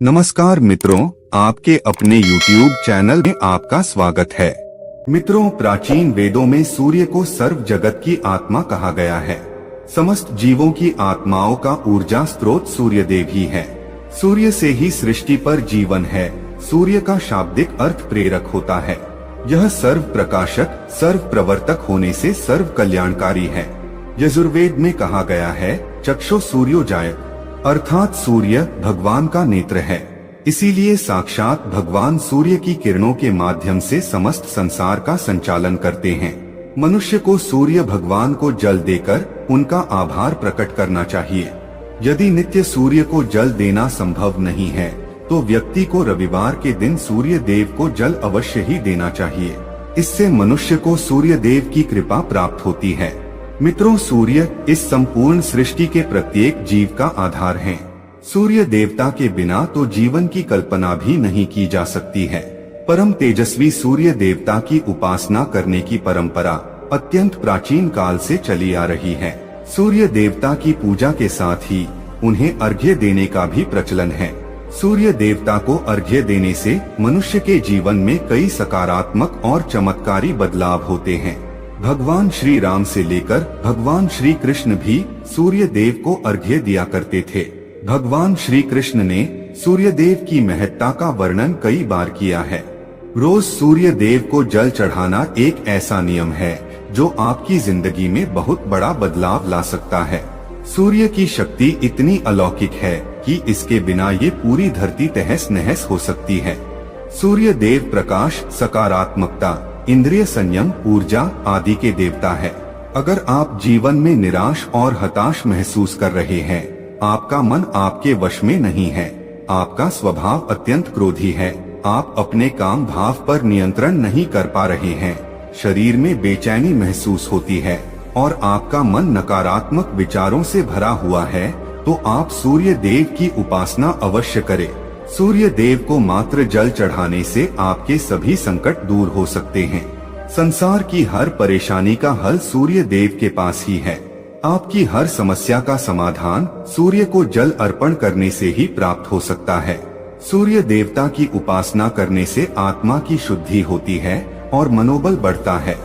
नमस्कार मित्रों, आपके अपने YouTube चैनल में आपका स्वागत है। मित्रों, प्राचीन वेदों में सूर्य को सर्व जगत की आत्मा कहा गया है। समस्त जीवों की आत्माओं का ऊर्जा स्रोत सूर्य देव ही है। सूर्य से ही सृष्टि पर जीवन है। सूर्य का शाब्दिक अर्थ प्रेरक होता है। यह सर्व प्रकाशक, सर्व प्रवर्तक होने से सर्व कल्याणकारी है। यजुर्वेद में कहा गया है, चक्षु सूर्योजायत, अर्थात सूर्य भगवान का नेत्र है। इसीलिए साक्षात भगवान सूर्य की किरणों के माध्यम से समस्त संसार का संचालन करते हैं। मनुष्य को सूर्य भगवान को जल देकर उनका आभार प्रकट करना चाहिए। यदि नित्य सूर्य को जल देना संभव नहीं है तो व्यक्ति को रविवार के दिन सूर्य देव को जल अवश्य ही देना चाहिए। इससे मनुष्य को सूर्य देव की कृपा प्राप्त होती है। मित्रों, सूर्य इस संपूर्ण सृष्टि के प्रत्येक जीव का आधार है। सूर्य देवता के बिना तो जीवन की कल्पना भी नहीं की जा सकती है। परम तेजस्वी सूर्य देवता की उपासना करने की परंपरा अत्यंत प्राचीन काल से चली आ रही है। सूर्य देवता की पूजा के साथ ही उन्हें अर्घ्य देने का भी प्रचलन है। सूर्य देवता को अर्घ्य देने से मनुष्य के जीवन में कई सकारात्मक और चमत्कारी बदलाव होते हैं। भगवान श्री राम से लेकर भगवान श्री कृष्ण भी सूर्य देव को अर्घ्य दिया करते थे। भगवान श्री कृष्ण ने सूर्य देव की महत्ता का वर्णन कई बार किया है। रोज सूर्य देव को जल चढ़ाना एक ऐसा नियम है जो आपकी जिंदगी में बहुत बड़ा बदलाव ला सकता है। सूर्य की शक्ति इतनी अलौकिक है कि इसके बिना ये पूरी धरती तहस नहस हो सकती है। सूर्य देव प्रकाश, सकारात्मकता, इंद्रिय संयम, ऊर्जा आदि के देवता है। अगर आप जीवन में निराश और हताश महसूस कर रहे हैं, आपका मन आपके वश में नहीं है, आपका स्वभाव अत्यंत क्रोधी है, आप अपने काम भाव पर नियंत्रण नहीं कर पा रहे हैं, शरीर में बेचैनी महसूस होती है और आपका मन नकारात्मक विचारों से भरा हुआ है, तो आप सूर्य देव की उपासना अवश्य करें। सूर्य देव को मात्र जल चढ़ाने से आपके सभी संकट दूर हो सकते हैं। संसार की हर परेशानी का हल सूर्य देव के पास ही है। आपकी हर समस्या का समाधान सूर्य को जल अर्पण करने से ही प्राप्त हो सकता है। सूर्य देवता की उपासना करने से आत्मा की शुद्धि होती है और मनोबल बढ़ता है।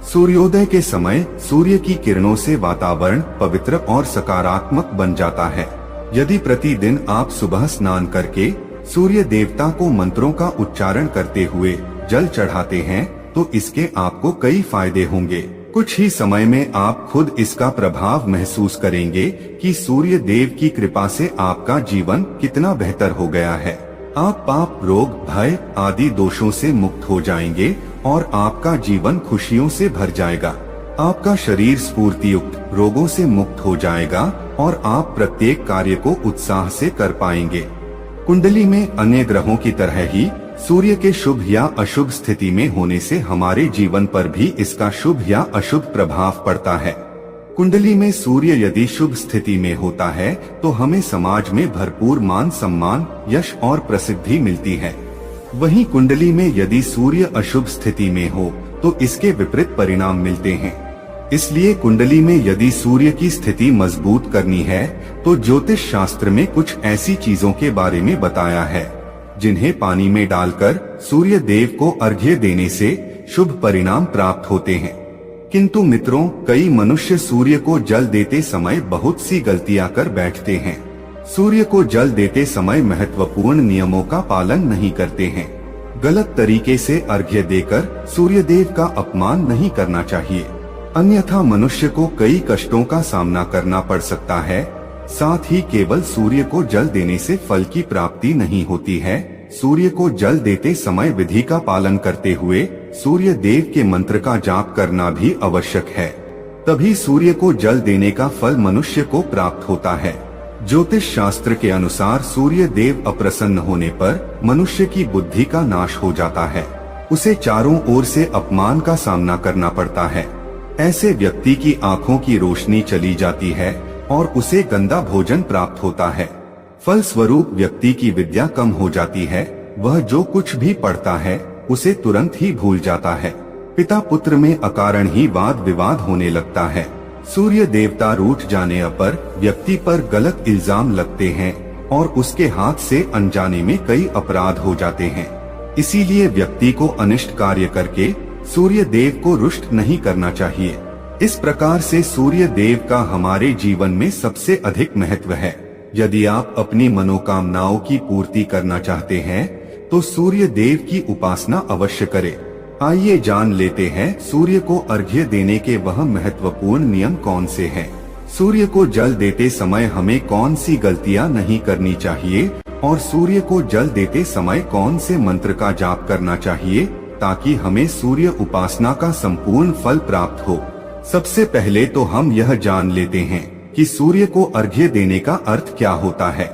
सूर्योदय के समय सूर्य की किरणों से वातावरण पवित्र और सकारात्मक बन जाता है। यदि प्रतिदिन आप सुबह स्नान करके सूर्य देवता को मंत्रों का उच्चारण करते हुए जल चढ़ाते हैं तो इसके आपको कई फायदे होंगे। कुछ ही समय में आप खुद इसका प्रभाव महसूस करेंगे कि सूर्य देव की कृपा से आपका जीवन कितना बेहतर हो गया है। आप पाप, रोग, भय आदि दोषों से मुक्त हो जाएंगे और आपका जीवन खुशियों से भर जाएगा। आपका शरीर स्फूर्ति युक्त, रोगों से मुक्त हो जाएगा और आप प्रत्येक कार्य को उत्साह से कर पाएंगे। कुंडली में अन्य ग्रहों की तरह ही सूर्य के शुभ या अशुभ स्थिति में होने से हमारे जीवन पर भी इसका शुभ या अशुभ प्रभाव पड़ता है। कुंडली में सूर्य यदि शुभ स्थिति में होता है तो हमें समाज में भरपूर मान सम्मान, यश और प्रसिद्धि मिलती है। वहीं कुंडली में यदि सूर्य अशुभ स्थिति में हो तो इसके विपरीत परिणाम मिलते हैं। इसलिए कुंडली में यदि सूर्य की स्थिति मजबूत करनी है तो ज्योतिष शास्त्र में कुछ ऐसी चीजों के बारे में बताया है जिन्हें पानी में डालकर सूर्य देव को अर्घ्य देने से शुभ परिणाम प्राप्त होते हैं। किंतु मित्रों, कई मनुष्य सूर्य को जल देते समय बहुत सी गलतियां कर बैठते हैं। सूर्य को जल देते समय महत्वपूर्ण नियमों का पालन नहीं करते हैं। गलत तरीके से अर्घ्य देकर सूर्य देव का अपमान नहीं करना चाहिए, अन्यथा मनुष्य को कई कष्टों का सामना करना पड़ सकता है। साथ ही केवल सूर्य को जल देने से फल की प्राप्ति नहीं होती है। सूर्य को जल देते समय विधि का पालन करते हुए सूर्य देव के मंत्र का जाप करना भी आवश्यक है। तभी सूर्य को जल देने का फल मनुष्य को प्राप्त होता है। ज्योतिष शास्त्र के अनुसार सूर्य देव अप्रसन्न होने पर मनुष्य की बुद्धि का नाश हो जाता है। उसे चारों ओर से अपमान का सामना करना पड़ता है। ऐसे व्यक्ति की आंखों की रोशनी चली जाती है और उसे गंदा भोजन प्राप्त होता है। फल स्वरूप व्यक्ति की विद्या कम हो जाती है। वह जो कुछ भी पढ़ता है उसे तुरंत ही भूल जाता है। पिता पुत्र में अकारण ही वाद विवाद होने लगता है। सूर्य देवता रूठ जाने पर व्यक्ति पर गलत इल्जाम लगते हैं। और उसके हाथ से अनजाने में कई अपराध हो जाते हैं। इसीलिए व्यक्ति को अनिष्ट कार्य करके सूर्य देव को रुष्ट नहीं करना चाहिए। इस प्रकार से सूर्य देव का हमारे जीवन में सबसे अधिक महत्व है। यदि आप अपनी मनोकामनाओं की पूर्ति करना चाहते हैं तो सूर्य देव की उपासना अवश्य करें। आइए जान लेते हैं सूर्य को अर्घ्य देने के वह महत्वपूर्ण नियम कौन से हैं। सूर्य को जल देते समय हमें कौन सी गलतियां नहीं करनी चाहिए और सूर्य को जल देते समय कौन से मंत्र का जाप करना चाहिए ताकि हमें सूर्य उपासना का संपूर्ण फल प्राप्त हो। सबसे पहले तो हम यह जान लेते हैं कि सूर्य को अर्घ्य देने का अर्थ क्या होता है।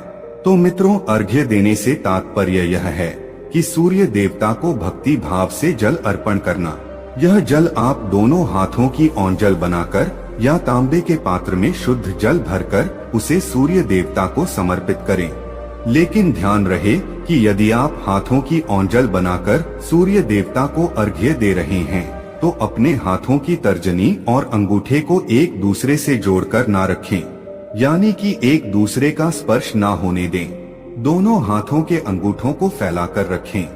तो मित्रों, अर्घ्य देने से तात्पर्य यह है कि सूर्य देवता को भक्ति भाव से जल अर्पण करना। यह जल आप दोनों हाथों की ओंजल बनाकर या तांबे के पात्र में शुद्ध जल भरकर उसे सूर्य देवता को समर्पित करें। लेकिन ध्यान रहे कि यदि आप हाथों की ओंजल बनाकर सूर्य देवता को अर्घ्य दे रहे हैं तो अपने हाथों की तर्जनी और अंगूठे को एक दूसरे से जोड़कर ना रखें, यानी कि एक दूसरे का स्पर्श ना होने दें। दोनों हाथों के अंगूठों को फैलाकर रखें।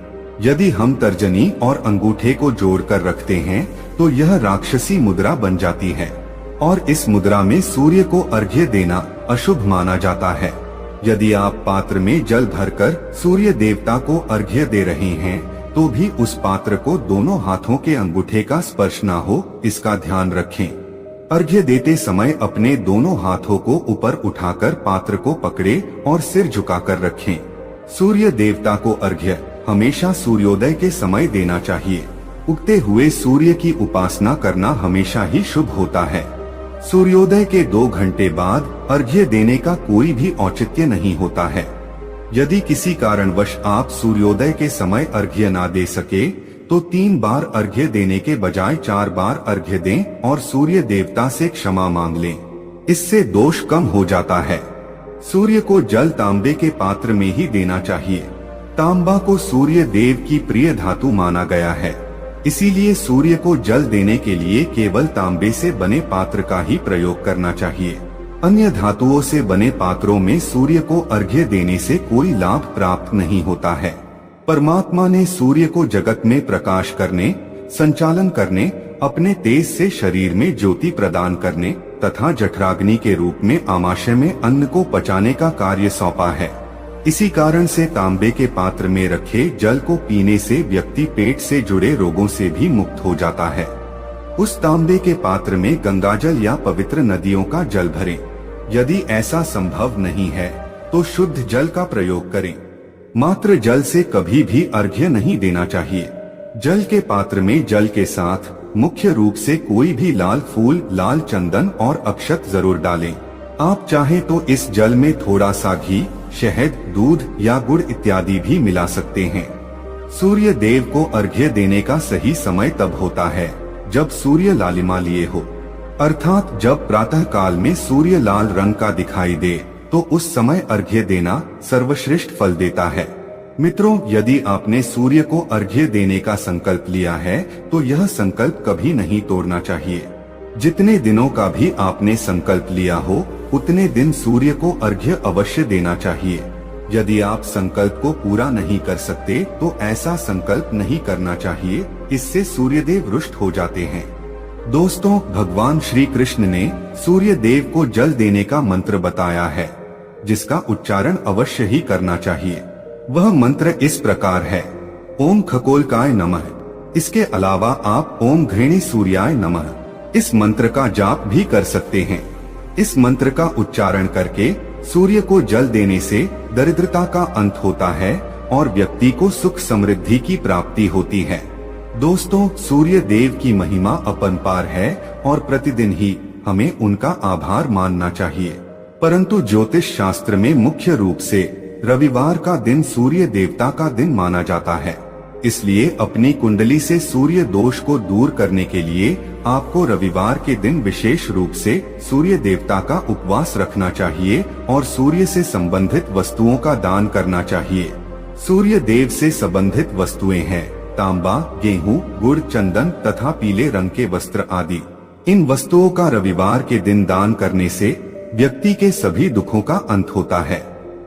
यदि हम तर्जनी और अंगूठे को जोड़कर रखते हैं तो यह राक्षसी मुद्रा बन जाती है और इस मुद्रा में सूर्य को अर्घ्य देना अशुभ माना जाता है। यदि आप पात्र में जल भरकर सूर्य देवता को अर्घ्य दे रहे हैं तो भी उस पात्र को दोनों हाथों के अंगूठे का स्पर्श ना हो, इसका ध्यान रखें। अर्घ्य देते समय अपने दोनों हाथों को ऊपर उठाकर पात्र को पकड़े और सिर झुकाकर रखें। सूर्य देवता को अर्घ्य हमेशा सूर्योदय के समय देना चाहिए। उगते हुए सूर्य की उपासना करना हमेशा ही शुभ होता है। सूर्योदय के 2 घंटे बाद अर्घ्य देने का कोई भी औचित्य नहीं होता है। यदि किसी कारणवश आप सूर्योदय के समय अर्घ्य ना दे सके तो 3 बार अर्घ्य देने के बजाय 4 बार अर्घ्य दें और सूर्य देवता से क्षमा मांग लें। इससे दोष कम हो जाता है। सूर्य को जल तांबे के पात्र में ही देना चाहिए। तांबा को सूर्य देव की प्रिय धातु माना गया है। इसीलिए सूर्य को जल देने के लिए केवल तांबे से बने पात्र का ही प्रयोग करना चाहिए। अन्य धातुओं से बने पात्रों में सूर्य को अर्घ्य देने से कोई लाभ प्राप्त नहीं होता है। परमात्मा ने सूर्य को जगत में प्रकाश करने, संचालन करने, अपने तेज से शरीर में ज्योति प्रदान करने तथा जठराग्नि के रूप में आमाशय में अन्न को पचाने का कार्य सौंपा है। इसी कारण से तांबे के पात्र में रखे जल को पीने से व्यक्ति पेट से जुड़े रोगों से भी मुक्त हो जाता है। उस तांबे के पात्र में गंगाजल या पवित्र नदियों का जल भरें। यदि ऐसा संभव नहीं है तो शुद्ध जल का प्रयोग करें। मात्र जल से कभी भी अर्घ्य नहीं देना चाहिए। जल के पात्र में जल के साथ मुख्य रूप से कोई भी लाल फूल, लाल चंदन और अक्षत जरूर डालें। आप चाहें तो इस जल में थोड़ा सा घी, शहद, दूध या गुड़ इत्यादि भी मिला सकते हैं। सूर्य देव को अर्घ्य देने का सही समय तब होता है जब सूर्य लालिमा लिए हो, अर्थात जब प्रातः काल में सूर्य लाल रंग का दिखाई दे तो उस समय अर्घ्य देना सर्वश्रेष्ठ फल देता है। मित्रों, यदि आपने सूर्य को अर्घ्य देने का संकल्प लिया है तो यह संकल्प कभी नहीं तोड़ना चाहिए। जितने दिनों का भी आपने संकल्प लिया हो उतने दिन सूर्य को अर्घ्य अवश्य देना चाहिए। यदि आप संकल्प को पूरा नहीं कर सकते तो ऐसा संकल्प नहीं करना चाहिए, इससे सूर्यदेव रुष्ट हो जाते हैं। दोस्तों, भगवान श्री कृष्ण ने सूर्य देव को जल देने का मंत्र बताया है जिसका उच्चारण अवश्य ही करना चाहिए। वह मंत्र इस प्रकार है: ओम खगोलकाय नमः। इसके अलावा आप ओम घृणी सूर्याय नमः इस मंत्र का जाप भी कर सकते हैं। इस मंत्र का उच्चारण करके सूर्य को जल देने से दरिद्रता का अंत होता है और व्यक्ति को सुख समृद्धि की प्राप्ति होती है। दोस्तों, सूर्य देव की महिमा अपरंपार है और प्रतिदिन ही हमें उनका आभार मानना चाहिए। परंतु ज्योतिष शास्त्र में मुख्य रूप से रविवार का दिन सूर्य देवता का दिन माना जाता है। इसलिए अपनी कुंडली से सूर्य दोष को दूर करने के लिए आपको रविवार के दिन विशेष रूप से सूर्य देवता का उपवास रखना चाहिए और सूर्य से संबंधित वस्तुओं का दान करना चाहिए। सूर्य देव से संबंधित वस्तुएं हैं तांबा, गेहूं, गुड़, चंदन तथा पीले रंग के वस्त्र आदि। इन वस्तुओं का रविवार के दिन दान करने से व्यक्ति के सभी दुखों का अंत होता है।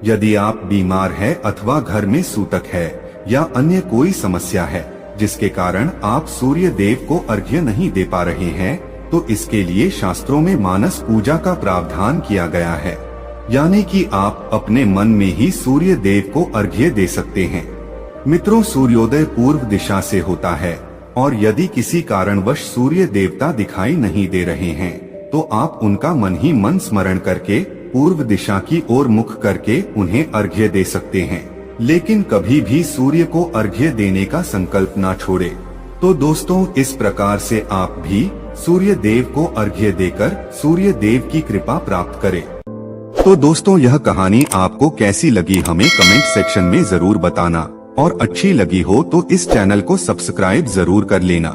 यदि आप बीमार है अथवा घर में सूतक है या अन्य कोई समस्या है जिसके कारण आप सूर्य देव को अर्घ्य नहीं दे पा रहे हैं, तो इसके लिए शास्त्रों में मानस पूजा का प्रावधान किया गया है, यानी कि आप अपने मन में ही सूर्य देव को अर्घ्य दे सकते हैं। मित्रों, सूर्योदय पूर्व दिशा से होता है और यदि किसी कारणवश सूर्य देवता दिखाई नहीं दे रहे हैं तो आप उनका मन ही मन स्मरण करके पूर्व दिशा की ओर मुख करके उन्हें अर्घ्य दे सकते हैं, लेकिन कभी भी सूर्य को अर्घ्य देने का संकल्प ना छोड़े। तो दोस्तों, इस प्रकार से आप भी सूर्य देव को अर्घ्य देकर सूर्य देव की कृपा प्राप्त करें। तो दोस्तों, यह कहानी आपको कैसी लगी हमें कमेंट सेक्शन में जरूर बताना, और अच्छी लगी हो तो इस चैनल को सब्सक्राइब जरूर कर लेना।